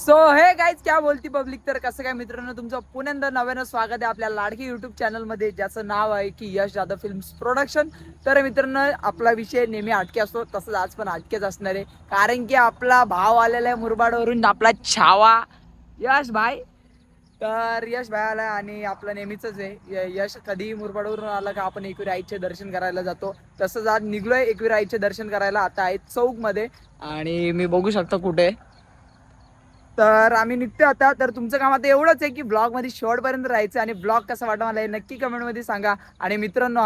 So हे guys क्या बोलती पब्लिक. तर कसं काय मित्रांनो, तुमचं पुण्यांदा नव्यानं स्वागत आहे आपल्या लाडकी युट्यूब चॅनलमध्ये, ज्याचं नाव आहे की यश जाधव फिल्म्स प्रोडक्शन. तर मित्रांनो, आपला विषय नेहमी हटके असतो, तसंच आज पण हटकेच असणार आहे. कारण की आपला भाव आलेला आहे मुरबाडवरून, आपला छावा यश भाई. तर यश भाई आला आणि आपलं नेहमीच आहे यश कधी मुरबाडवरून आलं का आपण एकविरा आईचे दर्शन करायला जातो. तसंच आज निघलोय एकविरा आईचे दर्शन करायला. आता आहे चौक मध्ये आणि मी बघू शकतो कुठे. तर आम्ही निघतो आता. तर तुमचं काम आता एवढंच आहे की ब्लॉग मध्ये शेवटपर्यंत राहायचं आणि ब्लॉग कसा वाटला मला हे नक्की कमेंट मध्ये सांगा. आणि मित्रांनो,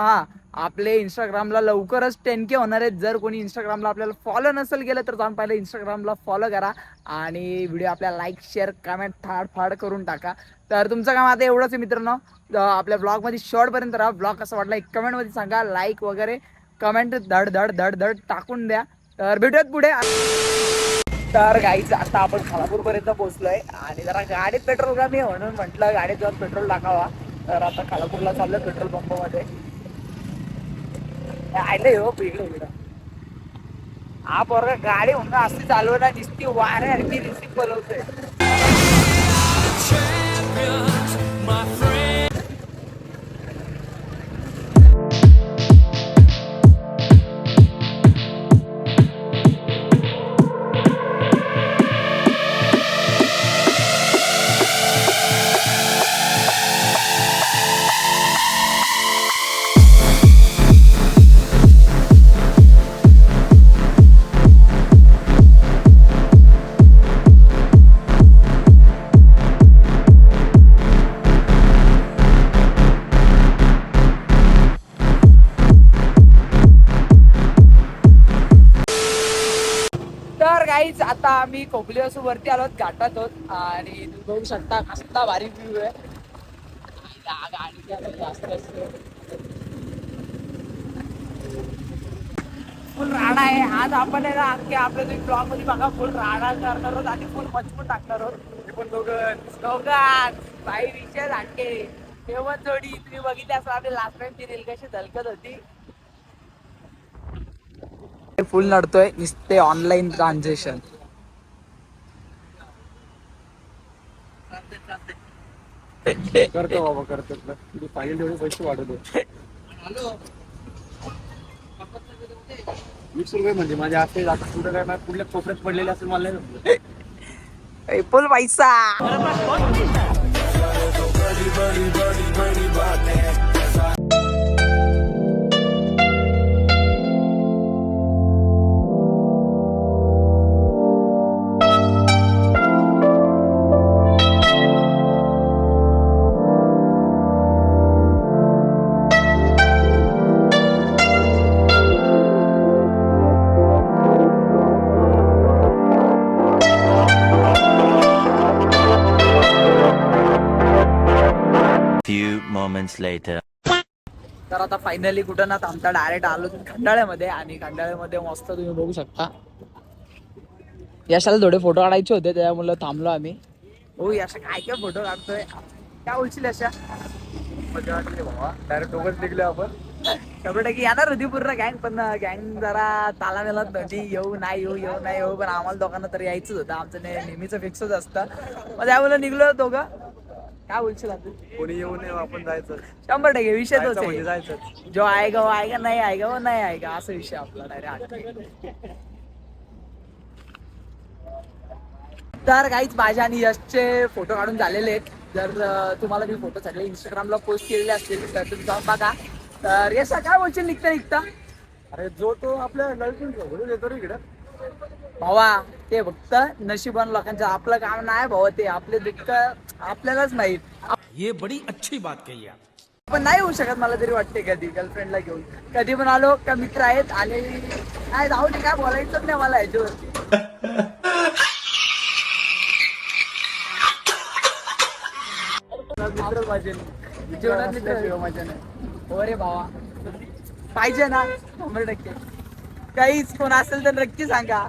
आपले इंस्टाग्रामला लवकरच 10K होणार आहेत. जर कोणी इंस्टाग्रामला आपल्याला फॉलो नसेल केलं तर जाऊन पहिले इंस्टाग्रामला फॉलो करा आणि व्हिडिओ आपल्याला लाईक शेअर कमेंट फाड करून टाका. तर तुमचं काम आता एवढंच आहे मित्रांनो. आपल्या ब्लॉग मध्ये शेवटपर्यंत राहा. ब्लॉग कसा वाटला एक कमेंट मध्ये सांगा. लाईक वगैरे कमेंट धड धड धड धड टाकून द्या. तर भेटूयात पुढे. तर गाईचं आता आपण खालापूर पर्यंत पोहोचलोय आणि जरा गाडीत पेट्रोल कमी आहे म्हणून म्हटलं गाडीत जाऊन पेट्रोल टाकावा. तर आता खालापूरला चाललोय पेट्रोल पंप मध्ये. आले हो इकडे हा पोरगा गाडी म्हणून अशी चालवला दिसती वाऱ्यासारखी रिसिप्ट बोलवतोय. तर गाईच आता आम्ही कोकली असं वरती आलो घाटात आहोत आणि तुम्ही बघू शकता कसला भारी व्ह्यू आहे. गाडी जास्त असते फुल राडा आहे. आज आपण आहे ना अख्खे आपल्या तुम्ही ब्लॉग मध्ये बघा फुल राडा करणार आहोत आणि फुल मजबूत टाकणार आहोत. हे पण दोघात बाई विषय लागते तेव्हा जोडी तुम्ही बघितली असं आपली लास्ट टाइम ती रील कशी झलकत होती. फुल नडतोय नुसते ऑनलाईन ट्रान्झॅक्शन. करतो बाबा करतो. पाहिजे तेवढे पैसे वाढवतो. 20 रुपये म्हणजे माझे असे जातात कुठं काय कुठल्या कोपऱ्यात पडलेले असेल मला नाही समजलं. फुल पैसा. Few moments later. तर आता फायनली कुठं ना थांबता डायरेक्ट आलो खंडाळ्यामध्ये आणि खंडाळ्यामध्ये मस्त तुम्ही बघू शकता. यशाला थोडे फोटो काढायचे होते त्यामुळे थांबलो आम्ही. हो यशा काय काय फोटो काढतोय काय बोलशील यशा. मजा वाटली बाबा. डायरेक्ट दोघंच निघले आपण. 100% येणार होती पूर्ण गँग पण गँग जरा ताला मेलात नव्हती. येऊ नाही येऊ पण आम्हाला दोघांना तर यायचंच होतं. आमचं नेहमीच फिक्सच असतं. मग त्यामुळे निघलो दोघं. काय बोलशील आता. कोणी येऊ नये आपण जायचं 100% विषय तोच म्हणजे आहे. जायचं. जो आएगा वो आएगा नाही आएगा वो नाही आएगा असा विषय आपला डायरेक्ट. तर काहीच माझ्या आणि यशचे फोटो काढून झालेले आहेत. जर तुम्हाला मी फोटो सगळे इंस्टाग्रामला पोस्ट केलेले असतील तर तुम्ही जाऊन बघा. तर यशा काय बोलशील निघता अरे जो तो आपल्या गर्लफ्रेंड येतो रे इकडं. भावा ते फक्त नशिबान लोकांचं. आपलं काम नाही भावा ते. आपले दुःख आपल्यालाच माहित. ये बड़ी अच्छी बात कही आप. पण नाही होऊ शकत मला तरी वाटते कधी गर्लफ्रेंडला घेऊन. कधी पण आलो का मित्र आहेत आणि काय जाऊ दे काय बोलायचंच नाही मला याच्यावरती. मित्र पाहिजे जेवणात मित्र मजा नाही. हो रे भावा पाहिजे ना 100%. काहीच कोण असेल तर नक्की सांगा.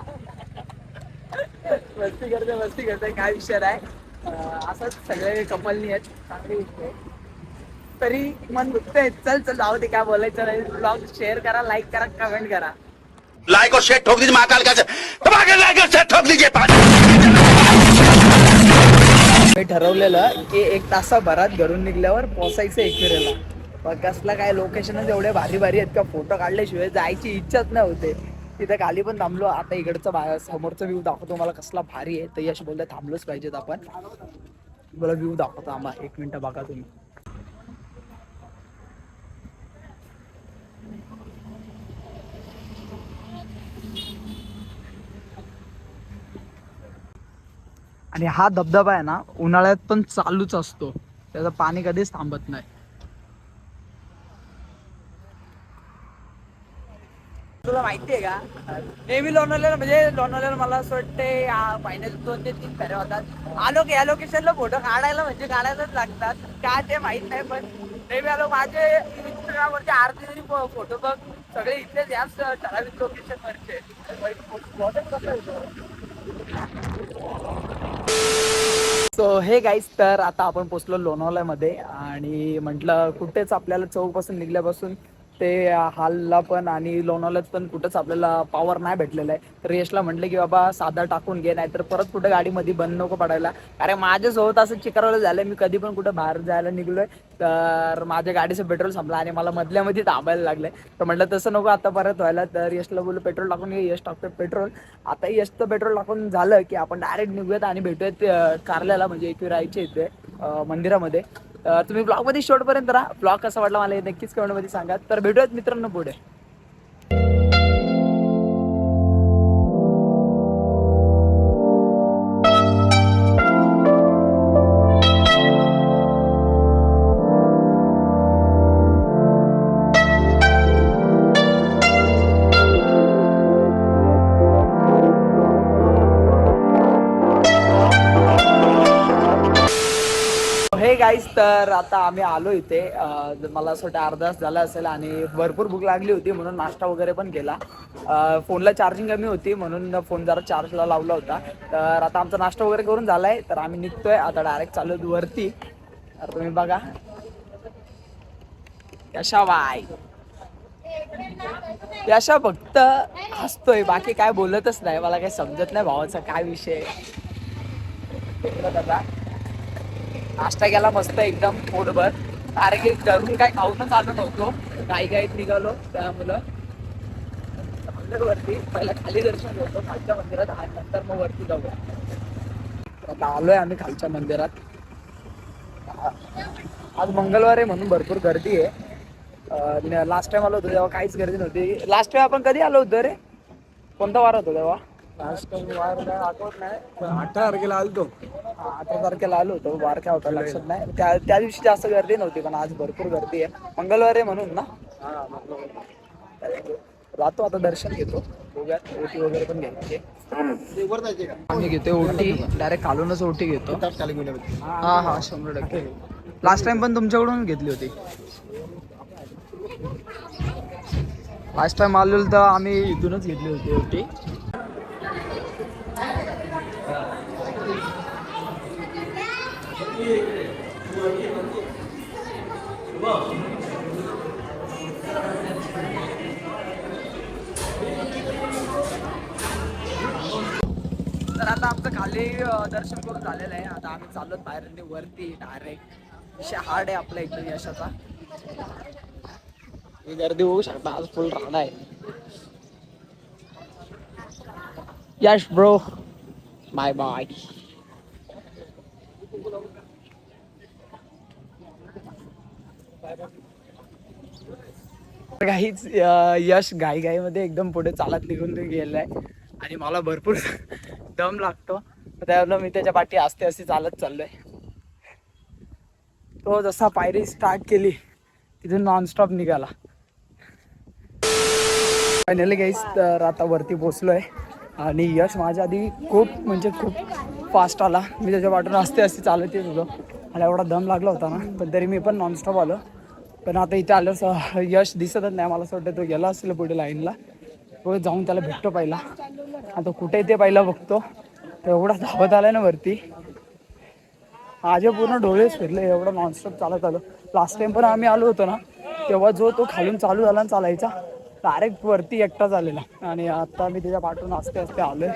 मस्ती करते काय विषय आहे. असंच सगळे कपलनी आहेत चांगली गोष्ट आहे. तरी मन दुखतंय. चल जाऊ दे काय बोलायचं नाही. ब्लॉग शेअर करा लाईक करा कमेंट करा. लाइक और शेयर ठोक दीजिए महाकाल का। लाइक और शेयर ठोक दीजिए। ठरलेलं की 1 तासाभरात घरून निघल्यावर पोचायचं एकविरेला. पण कसला काय लोकेशनच एवढे भारी भारी आहेत का फोटो काढल्याशिवाय जायची इच्छाच नाही होते. तिथे खाली पण थांबलो. आता इकडचं समोरचं व्ह्यू दाखवतो मला कसला भारी आहे. तर यश बोलतोय थांबलोच पाहिजेत आपण. मला व्ह्यू दाखवतो आम्हाला 1 मिनिट बघा तुम्ही. आणि हा धबधबा आहे ना उन्हाळ्यात पण चालूच असतो. त्याचं पाणी कधीच थांबत नाही. तुला माहितीये का नेहमी लोणावळ्याला म्हणजे लोणावळ्याला मला असं वाटते महिन्यात 2 ते 3 फेऱ्या होतात. आलो की या लोकेशनला फोटो काढायला म्हणजे काढायलाच लागतात. का ते माहित नाही पण नेहमी आलो. माझे इंस्टाग्रामवरचे अर्धे तरी फोटो बघ सगळे इथलेच याच ठराविक लोकेशन वरचे. सो हे गाईज, तर आता आपण पोचलो लोणावळ्यामध्ये आणि म्हटलं कुठेच आपल्याला चौकपासून निघल्यापासून ते हालला पण आणि लोणावळ्यात पण कुठंच आपल्याला पॉवर नाही भेटलेला आहे. तर यशला म्हटलं की बाबा साधा टाकून घे, नाहीतर परत कुठं गाडीमध्ये बंद नको पडायला. कारण माझ्यासोबत असं चिकारवाला झालं, मी कधी पण कुठं बाहेर जायला निघलोय तर माझ्या गाडीचं पेट्रोल संपलं आणि मला मधल्यामध्ये थांबायला लागलंय. तर म्हटलं तसं नको आता परत व्हायला. तर यशला बोललो पेट्रोल टाकून घे. यश टाकतोय पेट्रोल. आता यशचं पेट्रोल टाकून झालं की आपण डायरेक्ट निघूयात आणि भेटूयात कारल्याला, म्हणजे एकविरायचे इथे मंदिरामध्ये. तुम्ही ब्लॉगमध्ये शेवटपर्यंत राहा. ब्लॉग कसा वाटला मला नक्कीच कमेंटमध्ये सांगा. तर भेटूयात मित्रांनो पुढे. हे गाईज, तर आता आम्ही आलो इथे. मला असं वाटतं अर्धा तास झाला असेल आणि भरपूर भूक लागली होती म्हणून नाश्ता वगैरे पण केला. फोनला चार्जिंग कमी होती म्हणून फोन जरा चार्जला लावला होता. तर आता आमचा नाश्ता वगैरे करून झालाय. तर आम्ही निघतोय आता डायरेक्ट चालू वरती. तर तुम्ही बघा यशा बाय. यशा फक्त हसतोय, बाकी काय बोलतच नाही. मला काही समजत नाही भावाचा काय विषय. नाश्ता केला मस्त एकदम पोटभर. कारण घरून काय खाऊनच आलो नव्हतो, घाईत निघालो. त्यामुळं वरती पहिला खाली दर्शन होतो खालच्या मंदिरात आणि नंतर मग वरती जाऊ. आता आलोय आम्ही खालच्या मंदिरात. आज मंगळवार आहे म्हणून भरपूर गर्दी आहे. लास्ट टाइम आलो होतो तेव्हा काहीच गर्दी नव्हती. लास्ट टाइम आपण कधी आलो होतो रे? कोणता वार होतो तेव्हा? लास्ट टाइम वार काय आठवत नाही, पण 18 तारखेला आलतो. 18 तारखेला आलो होतो. वार काय होता लक्षात नाही. त्या दिवशी जास्त गर्दी नव्हती पण आज भरपूर गर्दी आहे. मंगळवार आहे म्हणून ना. जातो आता दर्शन घेतो. बघूयात ओटी वगैरे पण घ्यायची. आम्ही घेतो ओटी डायरेक्ट खालूनच ओटी घेतो. हा 100%. लास्ट टाइम पण तुमच्याकडून घेतली होती. लास्ट टाइम आलेलो तर आम्ही इथूनच घेतली होती ओटी. तर आता आमचं खाली दर्शन करून झालेलं आहे. आता आम्ही चाललो बाहेर वरती डायरेक्ट. विषय हार्ड आहे आपला एकदम यशाचा. ही गर्दी होऊ शकता आज फुल राहणार आहे. यश ब्रो बाय बाय. काहीच यश घाईमध्ये एकदम पुढे चालत निघून गेलाय आणि मला भरपूर दम लागतो. त्यामुळे मी त्याच्या पाठी आस्ते आस्ते चालत चाललोय. तो जसा पायरी स्टार्ट केली तिथून नॉनस्टॉप निघाला. फायनली गाईस, तर आता वरती पोचलोय आणि यश माझ्या आधी खूप फास्ट आला. मी त्याच्या पाठून आस्ते आस्ते चालत येत होतो. मला एवढा दम लागला होता ना, पण तरी मी पण नॉनस्टॉप आलो. पण आता इथे आलं यश दिसतच नाही. मला असं वाटतं तो गेला असेल पुढे लाईनला. पुढे जाऊन त्याला भेटतो पहिला. आता कुठे ते पहिला बघतो. एवढा धावत आलाय ना वरती, माझे पूर्ण डोळेच फिरले. एवढं नॉनस्टॉप चालत आलो. लास्ट टाइम पण आम्ही आलो होतो ना तेव्हा जो तो खालून चालू झाला चालायचा डायरेक्ट वरती एकटाच आलेला. आणि आता मी त्याच्या पाठून आस्ते आस्ते आलोय.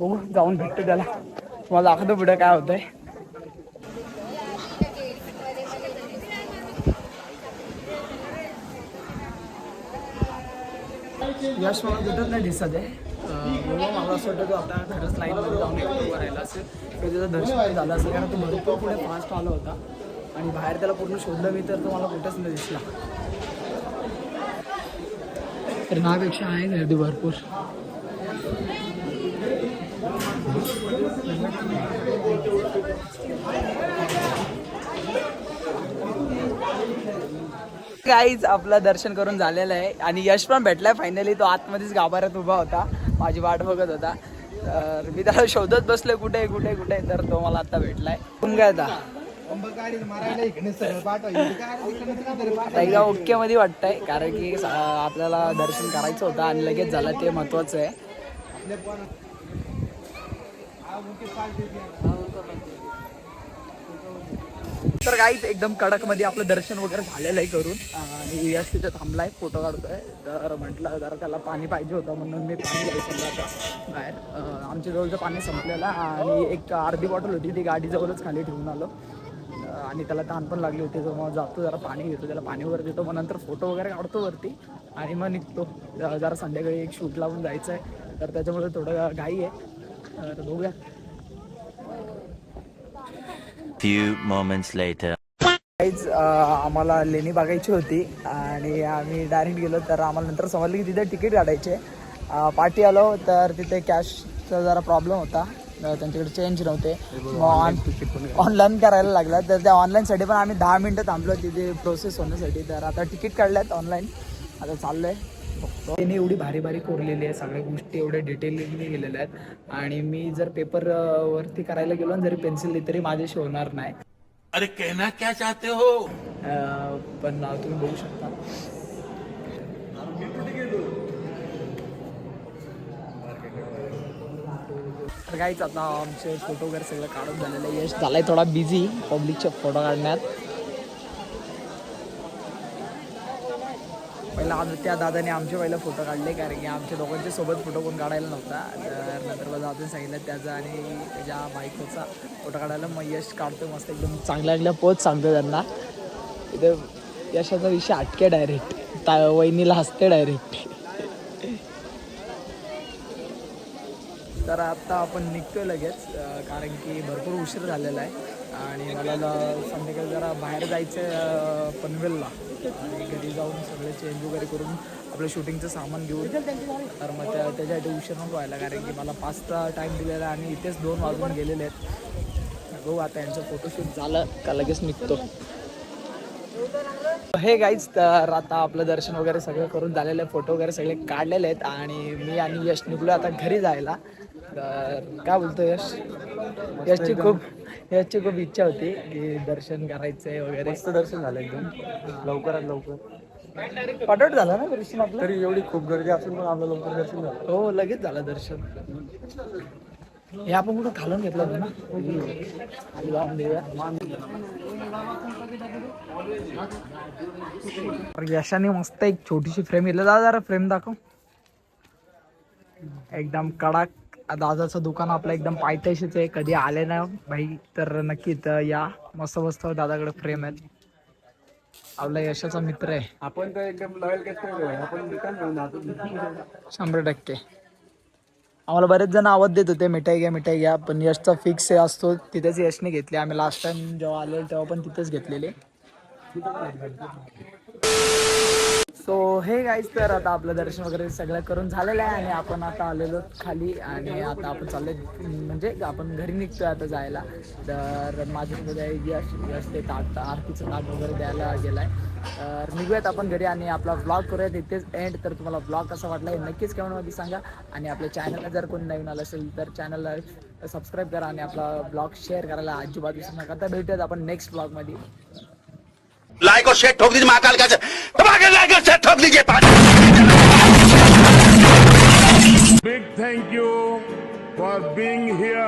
बघू जाऊन भेटतो त्याला. तुम्हाला दाखवतो पुढे काय होतंय. यश मला कुठंच नाही दिसत आहे. म्हणून मला असं वाटतं तो आता खरंच लाईनमध्ये जाऊन उभं राहिला असेल किंवा त्याचं दर्शन झालं असेल, कारण तो भरपूर पुढे फास्ट आला होता आणि बाहेर त्याला पूर्ण शोधलं मी तर तो मला कुठंच नाही दिसला. तर नापेक्षा आहे गर्दी भरपूर. गाईज आपलं दर्शन करून झालेलं आहे आणि यश पण भेटलाय फायनली. तो आतमध्येच गाभाऱ्यात उभा होता, माझी वाट बघत होता. तर मी त्याला शोधत बसलोय कुठे कुठे कुठे, तर तो मला आता भेटलाय. तुम काय आता एकदा ओके मध्ये वाटतंय, कारण की आपल्याला दर्शन करायचं होतं आणि लगेच झालं, ते महत्वाचं आहे. तर काहीच एकदम कडक मध्ये आपलं दर्शन वगैरे झालेलं आहे करून आणि यश तिथे थांबलाय, फोटो काढतोय. तर म्हटलं जरा त्याला पाणी पाहिजे होतं म्हणून मी पाणी घ्यायचं आता बाहेर. आमच्या जवळचं पाणी संपलेलं आणि एक अर्धी बॉटल होती, ती गाडीजवळच खाली ठेवून आलो आणि त्याला तहान पण लागली होती. तर मग जातो जरा पाणी घेतो, त्याला पाणी वगैरे देतो, मग नंतर फोटो वगैरे काढतो वरती आणि मग निघतो. जरा संध्याकाळी एक शूट लावून जायचं आहे, तर त्याच्यामुळे थोडं घाई आहे. तर बघूया. Few moments later. काहीच आम्हाला लेणी बघायची होती आणि आम्ही डायरेक्ट गेलो. तर आम्हाला नंतर समजलं की तिथे तिकीट काढायचे. पाठी आलो तर तिथे कॅशचा जरा प्रॉब्लेम होता, त्यांच्याकडे चेंज नव्हते. मग ऑनलाईन करायला लागला. तर त्या ऑनलाईनसाठी पण आम्ही 10 मिनटं थांबलो तिथे प्रोसेस होण्यासाठी. तर आता तिकीट काढल्यात ऑनलाईन, आता चाललो आहे. त्याने एवढी भारी भारी कोरलेली आहे, सगळ्या गोष्टी एवढ्या डिटेलिंगली गेलेल्या आहेत आणि मी जर पेपर वरती करायला गेलो आणि जरी पेन्सिल तरी माझ्याशी होणार नाही. अरे कहना क्या चाहते हो? पण तुम्ही बघू शकता. तर काहीच आता आमचे फोटो वगैरे सगळं काढून झालेलं आहे. यश झालाय थोडा बिझी पब्लिकचे फोटो काढण्यात. पहिला त्या दादाने आमचे पहिला फोटो काढले, कारण की आमच्या दोघांच्या सोबत फोटो कोण काढायला नव्हता. तर नंतर मला दादाने सांगितलं त्याचा आणि त्याच्या बायकोचा फोटो काढायला. मग यश काढतो मस्त एकदम चांगल्या पोच सांगतो त्यांना. इथं यशाचा विषय अटके डायरेक्ट, वहिनीला हसते डायरेक्ट. तर आता आपण निघतोय लगेच, कारण की भरपूर उशीर झालेला आहे आणि मला संध्याकाळी जरा बाहेर जायचं पनवेलला आणि घरी जाऊन सगळे चेंज वगैरे करून आपलं शूटिंगचं सामान घेऊन. तर मग त्याच्यासाठी उशीर नको व्हायला, कारण की मला 5चा टाईम दिलेला आणि इथेच 2 वाजून गेलेले आहेत. बघू आता यांचं फोटोशूट झालं का लगेच निघतो. हे गाईज, तर आता आपलं दर्शन वगैरे सगळं करून झालेलं आहे, फोटो वगैरे सगळे काढलेले आहेत आणि मी आणि यश निघलो आता घरी जायला. तर काय बोलतो यश? यशची खूप इच्छा होती की दर्शन करायचंय वगैरे. मस्त दर्शन झालं एकदम लवकरात लवकर. पटोट झालं ना दर्शन आपलं? तरी एवढी खूप गर्दी असून पण आपलं लवकर दर्शन झालं. हो, लगेच झालं दर्शन. हे आपण कुठं खालून घेतलं होतं ना, लावून देऊया. यशाने मस्त एक छोटीशी फ्रेम घेतली. जरा फ्रेम दाखव, एकदम कडक. दादाचं दुकान आपलं एकदम पायथ्याशीच आहे. कधी आले ना भाई तर नक्की तर या. मस्त मस्त दादाकडे फ्रेम आहेत. आपला यशाचा मित्र आहे. आपण तर एकदम लॉयल कस्टमर आहे. आपण दुकान घेऊन जातो 100%. आम्हाला बरेच जण आवाज देत होते मिठाई घ्या, पण यशचा फिक्स असतो तिथेच यशने घेतली. आम्ही लास्ट टाइम जेव्हा आलेलो तेव्हा पण तिथेच घेतलेले. सो हे गाईज, तर आता आपलं दर्शन वगैरे सगळं करून झालेलं आहे आणि आपण आता आलेलो खाली आणि आता आपण चाललोय, म्हणजे आपण घरी निघतोय आता जायला. तर माझ्यासोबत यश ते आरतीचं ताट वगैरे द्यायला गेलाय. तर निघूयात आपण घरी आणि आपला व्लॉग करूयात इथेच एंड. तर तुम्हाला व्लॉग कसा वाटला हे नक्कीच कमेंटमध्ये सांगा आणि आपल्या चॅनलला जर कोणी नवीन आलं असेल तर चॅनलला सबस्क्राईब करा आणि आपला ब्लॉग शेअर करायला अजिबात विसरू नका. तर भेटूयात आपण नेक्स्ट ब्लॉगमध्ये. लाइक और शेयर ठोक दीजिए महाकाल का लाइक और शेयर ठोक दीजिए. Big thank you for being here.